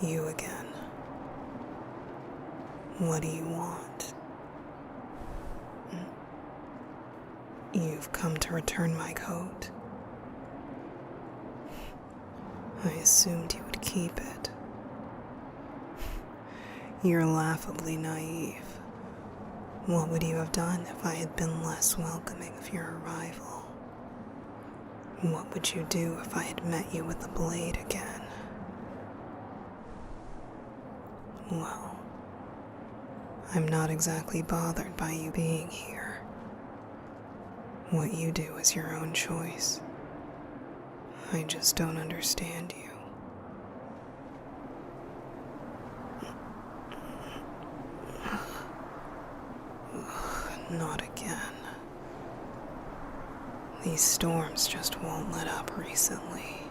You again. What do you want? You've come to return my coat. I assumed you would keep it. You're laughably naive. What would you have done if I had been less welcoming of your arrival? What would you do if I had met you with the blade again? Well, I'm not exactly bothered by you being here. What you do is your own choice. I just don't understand you. Not again. These storms just won't let up recently.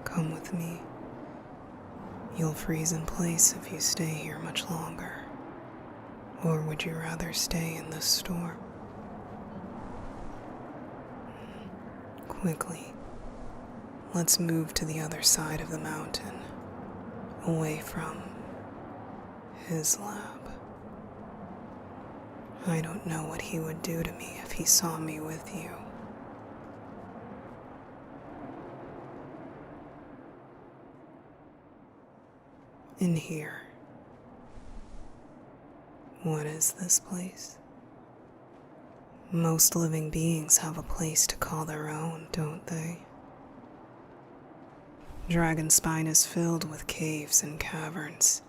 Come with me. You'll freeze in place if you stay here much longer. Or would you rather stay in this storm? Quickly, let's move to the other side of the mountain, away from his lab. I don't know what he would do to me if he saw me with you. In here. What is this place? Most living beings have a place to call their own, don't they? Dragonspine is filled with caves and caverns,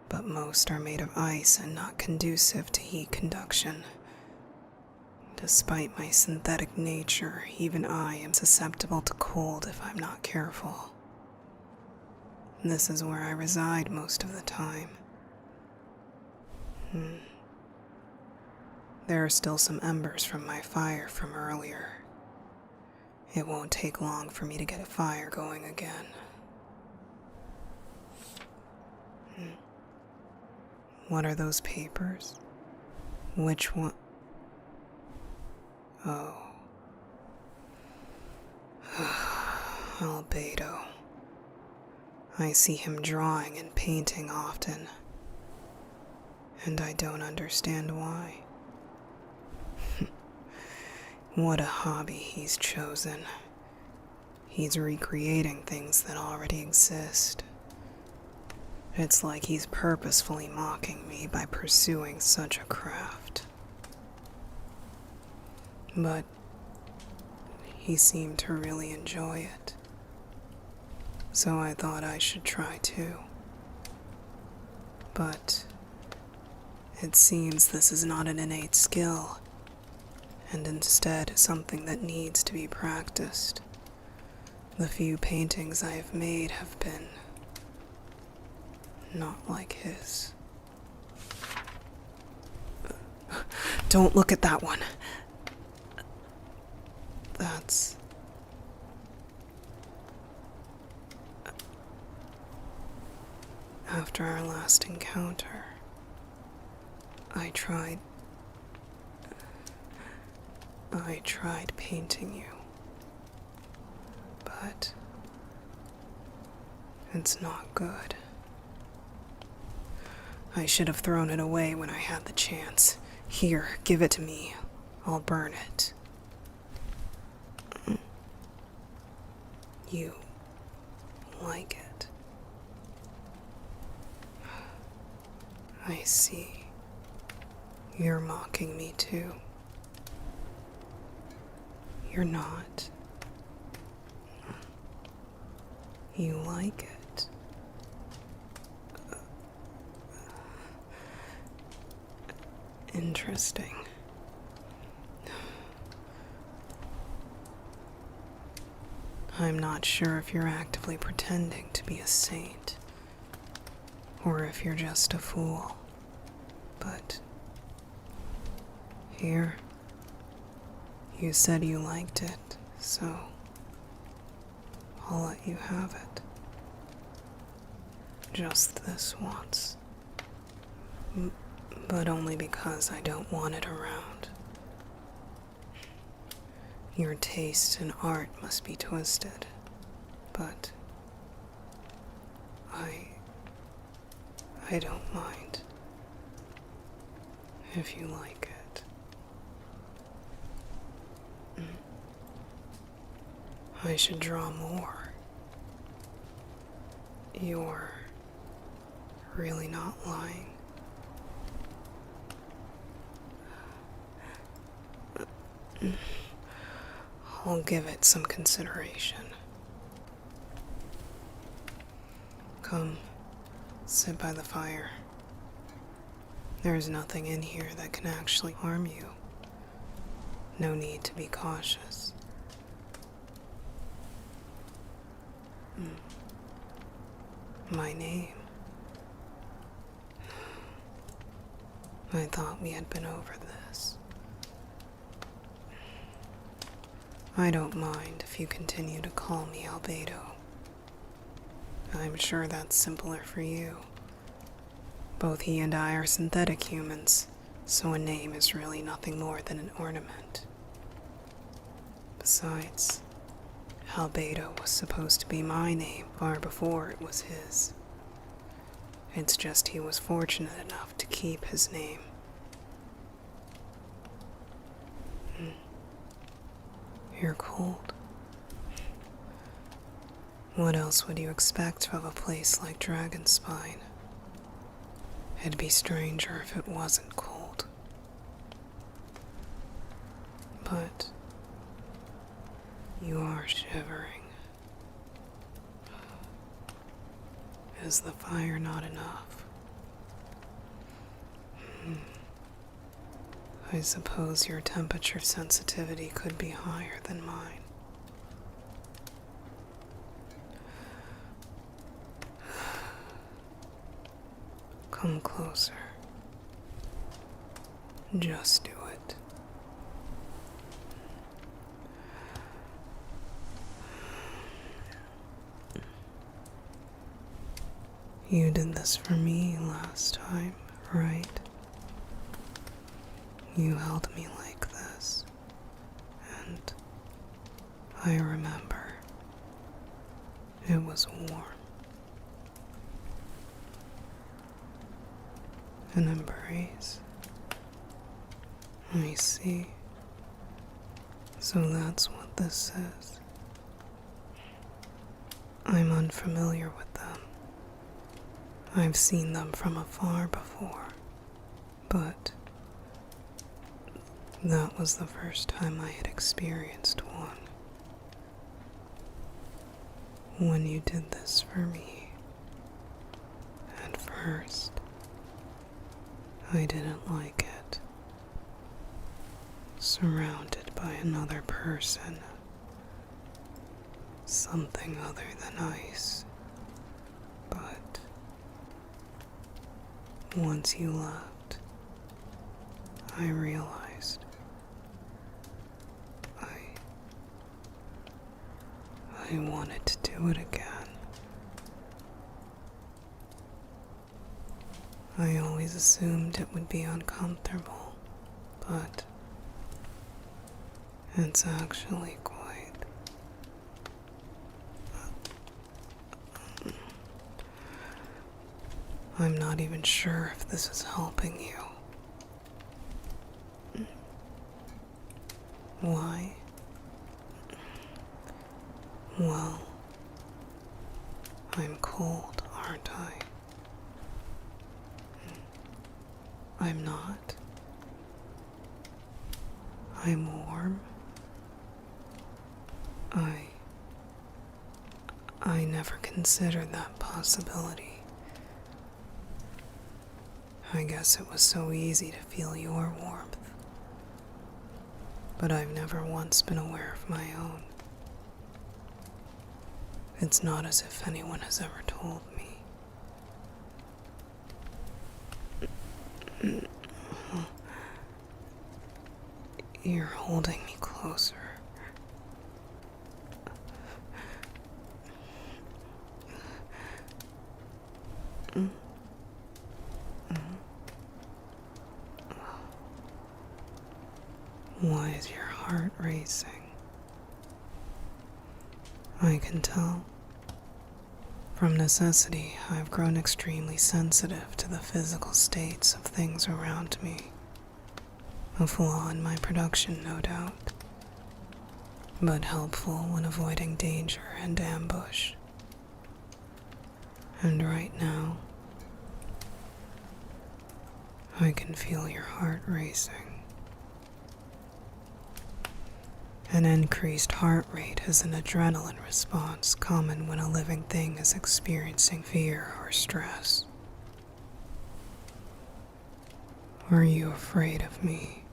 but most are made of ice and not conducive to heat conduction. Despite my synthetic nature, even I am susceptible to cold if I'm not careful. This is where I reside most of the time. There are still some embers from my fire from earlier. It won't take long for me to get a fire going again. What are those papers? Which one? Oh. Albedo. I see him drawing and painting often, and I don't understand why. What a hobby he's chosen. He's recreating things that already exist. It's like he's purposefully mocking me by pursuing such a craft. But he seemed to really enjoy it. So I thought I should try too. But it seems this is not an innate skill, and instead something that needs to be practiced. The few paintings I have made have been not like his. Don't look at that one. That's... After our last encounter, I tried painting you, but it's not good. I should have thrown it away when I had the chance. Here, give it to me. I'll burn it. You like it. I see. You're mocking me too. You're not. You like it. Interesting. I'm not sure if you're actively pretending to be a saint, or if you're just a fool, but here, you said you liked it, so I'll let you have it. Just this once. But only because I don't want it around. Your taste in art must be twisted, but I don't mind if you like it. I should draw more. You're really not lying. I'll give it some consideration. Come, sit by the fire. There's nothing in here that can actually harm you. No need to be cautious. My name. I thought we had been over this. I don't mind if you continue to call me Albedo. I'm sure that's simpler for you. Both he and I are synthetic humans, so a name is really nothing more than an ornament. Besides, Albedo was supposed to be my name far before it was his. It's just he was fortunate enough to keep his name. You're cold. What else would you expect of a place like Dragonspine? It'd be stranger if it wasn't cold. But you are shivering. Is the fire not enough? I suppose your temperature sensitivity could be higher than mine. Come closer. Just do it. You did this for me last time, right? You held me like this, and I remember it was warm. An embrace. I see. So that's what this is. I'm unfamiliar with them. I've seen them from afar before, but that was the first time I had experienced one. When you did this for me, at first, I didn't like it. Surrounded by another person, something other than ice. But once you left, I realized I wanted to do it again. I always assumed it would be uncomfortable, but it's actually quite... I'm not even sure if this is helping you. Why? Well, I'm cold, aren't I? I'm not. I'm warm. I never considered that possibility. I guess it was so easy to feel your warmth. But I've never once been aware of my own. It's not as if anyone has ever told me. You're holding me closer. Why is your heart racing? I can tell. From necessity, I've grown extremely sensitive to the physical states of things around me. A flaw in my production, no doubt, but helpful when avoiding danger and ambush. And right now, I can feel your heart racing. An increased heart rate is an adrenaline response common when a living thing is experiencing fear or stress. Are you afraid of me?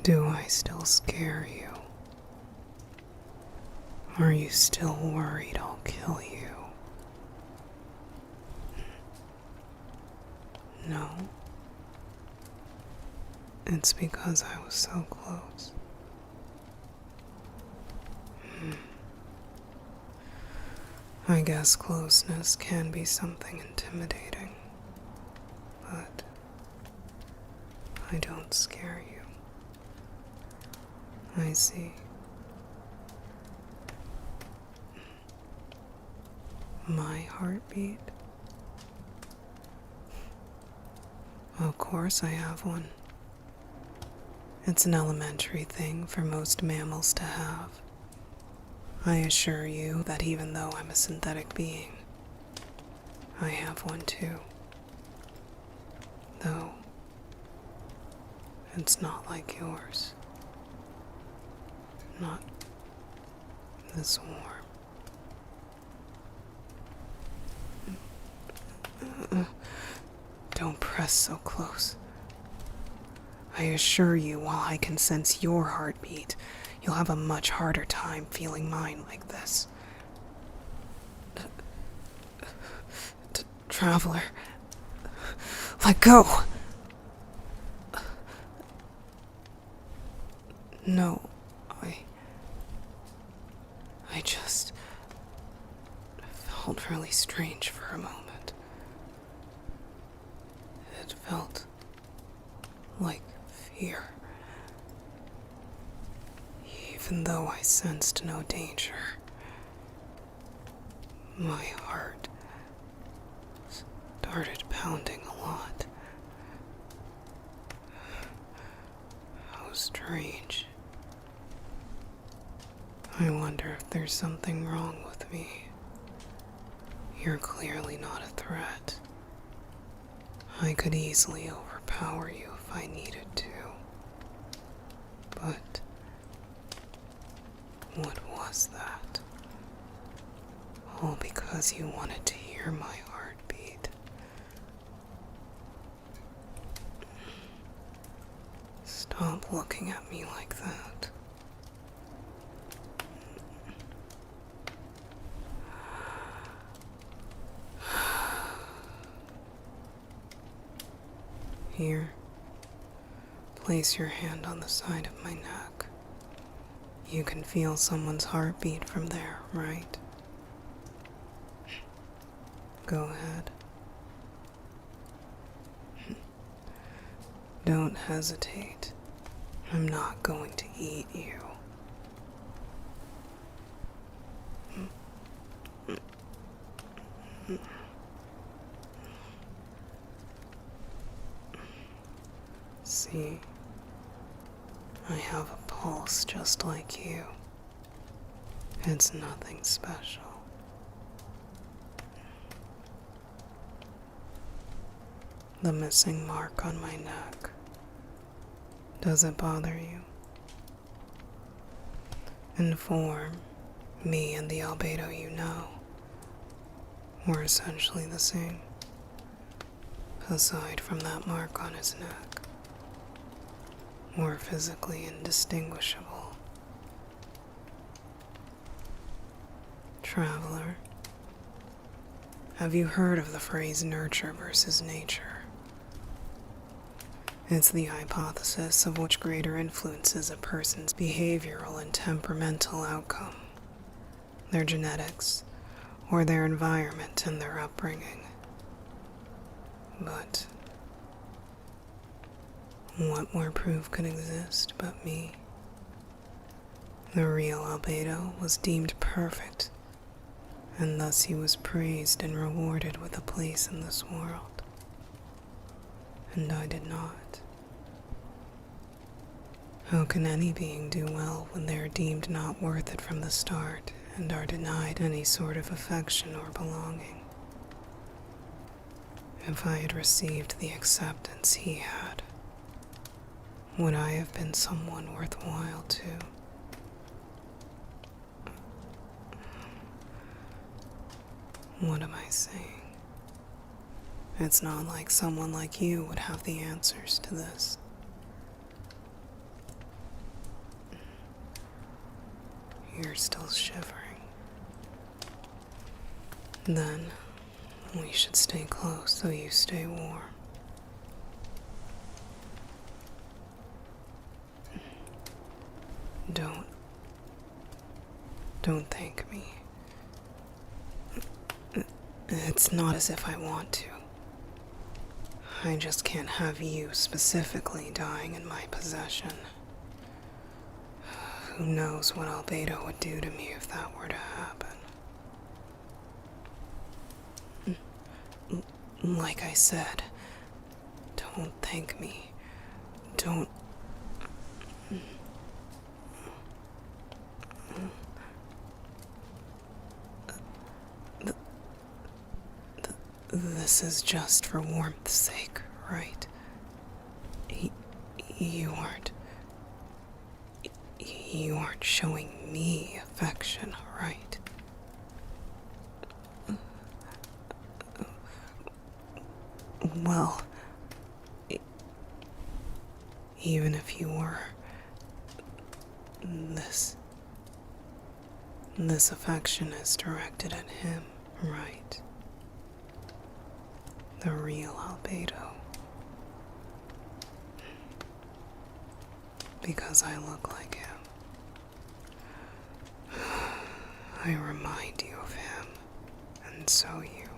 Do I still scare you? Are you still worried I'll kill you? No. It's because I was so close. I guess closeness can be something intimidating, but I don't scare you. I see. My heartbeat? Of course I have one. It's an elementary thing for most mammals to have. I assure you that even though I'm a synthetic being, I have one too. Though, it's not like yours. Not this warm. Don't press so close. I assure you, while I can sense your heartbeat, you'll have a much harder time feeling mine like this. Traveler, let go! No, I just felt really strange for a moment. It felt like fear. Even though I sensed no danger, my heart started pounding a lot. How strange. I wonder if there's something wrong with me. You're clearly not a threat. I could easily overpower you if I needed to. But what was that? All because you wanted to hear my heartbeat. Stop looking at me like that. Here, place your hand on the side of my neck. You can feel someone's heartbeat from there, right? Go ahead. Don't hesitate. I'm not going to eat you. See, I have a pulse just like you. It's nothing special. The missing mark on my neck. Does it bother you? In form, me and the Albedo you know, we're essentially the same. Aside from that mark on his neck, we're physically indistinguishable. Traveler, have you heard of the phrase nurture versus nature? It's the hypothesis of which greater influences a person's behavioral and temperamental outcome, their genetics, or their environment and their upbringing. But what more proof could exist but me? The real Albedo was deemed perfect, and thus he was praised and rewarded with a place in this world. And I did not. How can any being do well when they are deemed not worth it from the start and are denied any sort of affection or belonging? If I had received the acceptance he had, would I have been someone worthwhile too? What am I saying? It's not like someone like you would have the answers to this. You're still shivering. Then, we should stay close so you stay warm. Don't thank me. It's not as if I want to. I just can't have you specifically dying in my possession. Who knows what Albedo would do to me if that were to happen. Like I said, don't thank me. Don't... This is just for warmth's sake, right? You aren't showing me affection, right? Well, even if you were, this affection is directed at him, right? The real Albedo. Because I look like him. I remind you of him, and so you.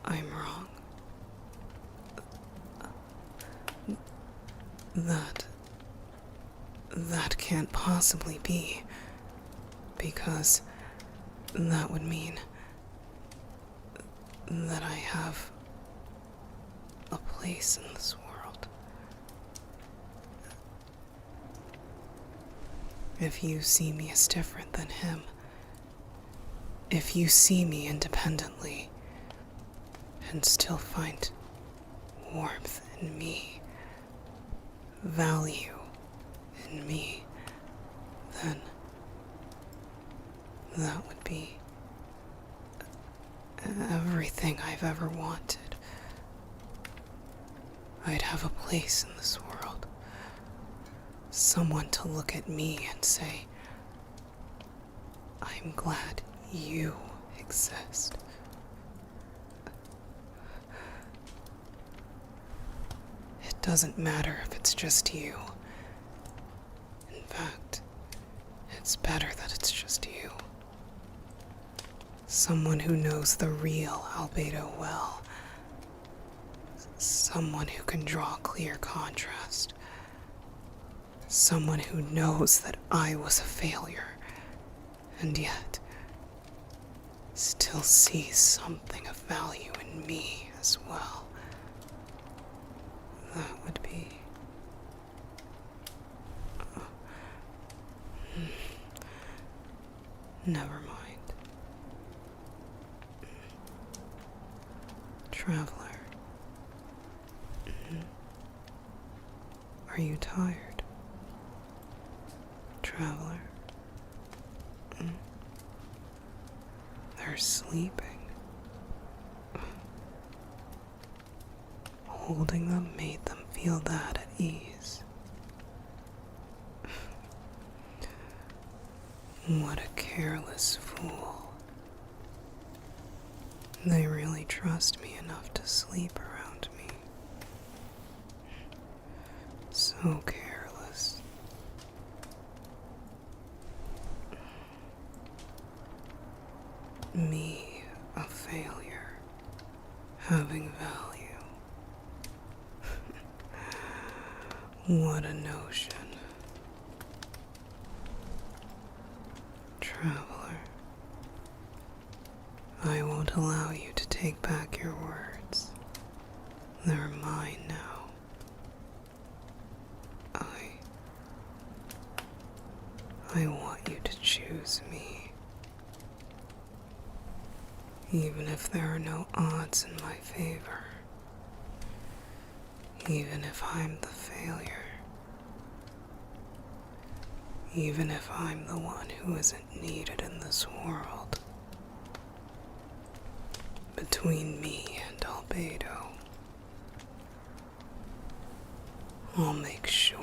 I'm wrong. That can't possibly be, because that would mean that I have a place in this world. If you see me as different than him, if you see me independently and still find warmth in me, value in me, then that would be everything I've ever wanted. I'd have a place in this world. Someone to look at me and say, I'm glad you exist. It doesn't matter if it's just you. In fact, it's better that it's just you. Someone who knows the real Albedo well. Someone who can draw clear contrast. Someone who knows that I was a failure, and yet still sees something of value in me as well. That would be... Never mind. Traveler. Are you tired? Traveler. They're sleeping. Holding them made them feel that at ease. What a careless fool. They really trust me enough to sleep around me. So careless. Me, a failure, having value. What a notion. Traveler, I won't allow you to take back your words. They're mine now. I want you to choose me. Even if there are no odds in my favor. Even if I'm the failure. Even if I'm the one who isn't needed in this world. Between me and Albedo, I'll make sure